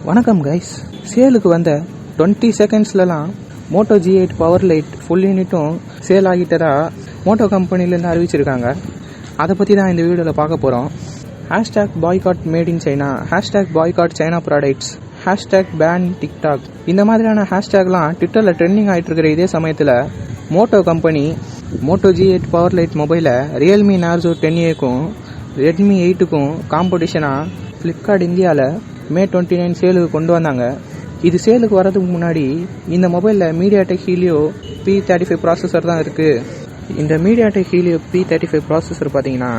வணக்கம் கைஸ். சேலுக்கு வந்த 20 செகண்ட்ஸ்லாம் Moto G8 power lite full யூனிட்டும் சேல் ஆகிட்டதா மோட்டோ கம்பெனிலேருந்து அறிவிச்சிருக்காங்க. அதை பற்றி தான் இந்த வீடியோவில் பார்க்க போகிறோம். #Boycott made in China, #boycott China products, #ban TikTok, இந்த மாதிரியான ஹேஷ்டேக்லாம் ட்விட்டரில் ட்ரெண்டிங் ஆகிட்டு இருக்கிற இதே சமயத்தில் Moto company Moto G8 power lite மொபைலை ரியல்மி நார்சோ 10Aக்கும் ரெட்மி 8க்கும் காம்படிஷனாக ஃப்ளிப்கார்ட் இந்தியாவில் May 29 சேலுக்கு கொண்டு வந்தாங்க. இது சேலுக்கு வரதுக்கு முன்னாடி இந்த மொபைலில் மீடியாடெக் ஹீலியோ P35 ப்ராசஸர் தான் இருக்குது. இந்த மீடியாடெக் ஹீலியோ P35 ப்ராசஸர் பார்த்தீங்கன்னா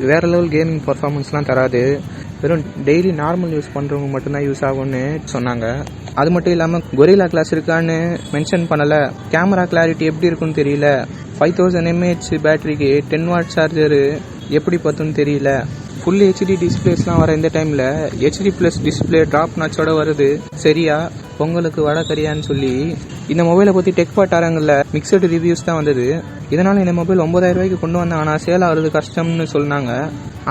வேறு லெவல் கேமிங் பர்ஃபார்மன்ஸ்லாம் தராது. வெறும் டெய்லி நார்மல் யூஸ் பண்ணுறவங்க மட்டும்தான் யூஸ் ஆகும்னு சொன்னாங்க. அது மட்டும் இல்லாமல் கொரில்லா கிளாஸ் இருக்கான்னு மென்ஷன் பண்ணலை. கேமரா கிளாரிட்டி எப்படி இருக்குன்னு தெரியல. 5000 mAh பேட்டரிக்கு 10 வாட் சார்ஜரு எப்படி பார்த்துன்னு தெரியல. ஃபுல் HD டிஸ்பிளேஸ்லாம் வர இந்த டைமில் HD+ டிஸ்பிளே ட்ராப் நாச்சோட வருது. சரியா பொங்கலுக்கு வடை கறியான்னு சொல்லி இந்த மொபைலை பற்றி டெக் பாட்டாரங்களில் மிக்சடு ரிவ்யூஸ் தான் வந்தது. இதனால் இந்த மொபைல் 9000 ரூபாய்க்கு கொண்டு வந்தாங்க. ஆனால் சேல் ஆகிறது கஷ்டம்னு சொன்னாங்க.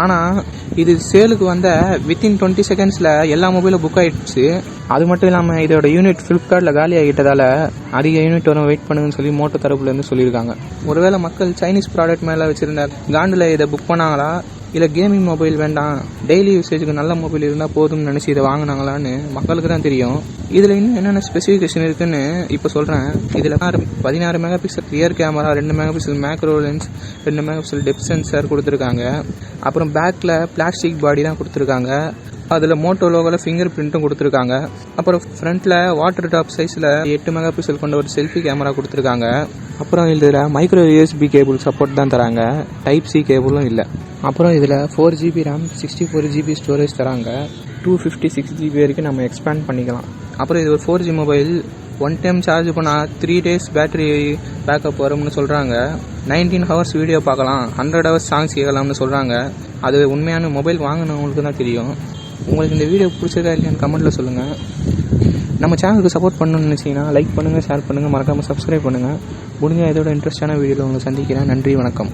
ஆனால் இது சேலுக்கு வந்த வித்தின் 20 செகண்ட்ஸில் எல்லா மொபைலும் புக் ஆகிடுச்சு. அது மட்டும் இல்லாமல் இதோட யூனிட் ஃப்ளிப்கார்ட்டில் காலி ஆகிட்டதால் அதிக யூனிட் வரும், வெயிட் பண்ணுங்கன்னு சொல்லி மோட்டோ தரப்புலேருந்து சொல்லியிருக்காங்க. ஒருவேளை மக்கள் சைனீஸ் ப்ராடக்ட் மேலே வச்சுருந்த காண்டில் இதை புக் பண்ணாங்களா, இல்லை கேமிங் மொபைல் வேண்டாம் டெய்லி யூசேஜுக்கு நல்ல மொபைல் இருந்தால் போதும்னு நினச்சி இதை வாங்கினாங்களான்னு மக்களுக்கு தான் தெரியும். இதில் இன்னும் என்னென்ன ஸ்பெசிஃபிகேஷன் இருக்குன்னு இப்போ சொல்கிறேன். இதில் 16 mega pixel rear camera, 2 mega pixel macro lens, 2 mega pixel depth sensor கொடுத்துருக்காங்க. அப்புறம் பேக்கில் பிளாஸ்டிக் பாடி தான் கொடுத்துருக்காங்க. அதில் மோட்டோ லோகோவில் ஃபிங்கர் பிரிண்ட்டும் கொடுத்துருக்காங்க. அப்புறம் ஃப்ரண்ட்டில் வாட்டர் டாப் சைஸில் 8 மெகா பிக்சல் கொண்ட ஒரு செல்ஃபி கேமரா கொடுத்துருக்காங்க. அப்புறம் இதில் மைக்ரோ USB கேபிள் சப்போர்ட் தான் தராங்க, Type C கேபிளும் இல்லை. அப்புறம் இதில் 4GB RAM, 64GB ஸ்டோரேஜ் தராங்க. 256GB வரைக்கும் நம்ம எக்ஸ்பேண்ட் பண்ணிக்கலாம். அப்புறம் இது ஒரு 4G மொபைல். 1 டைம் சார்ஜ் பண்ணால் 3 days பேட்டரி பேக்கப் வரும்னு சொல்கிறாங்க. 19 hours வீடியோ பார்க்கலாம், 100 hours சாங்ஸ் கேட்கலாம்னு சொல்கிறாங்க. அது உண்மையான மொபைல் வாங்கினவங்களுக்கு தான் தெரியும். உங்களுக்கு இந்த வீடியோ பிடிச்சதா இல்லையான்னு கமெண்ட்டில் சொல்லுங்கள். நம்ம சேனலுக்கு சப்போர்ட் பண்ணணும்னு நினச்சிங்கன்னா லைக் பண்ணுங்கள், ஷேர் பண்ணுங்கள், மறக்காமல் சப்ஸ்கிரைப் பண்ணுங்கள். முடிஞ்ச இதோட இன்ட்ரெஸ்டான வீடியோவில் உங்களை சந்திக்கிறேன். நன்றி, வணக்கம்.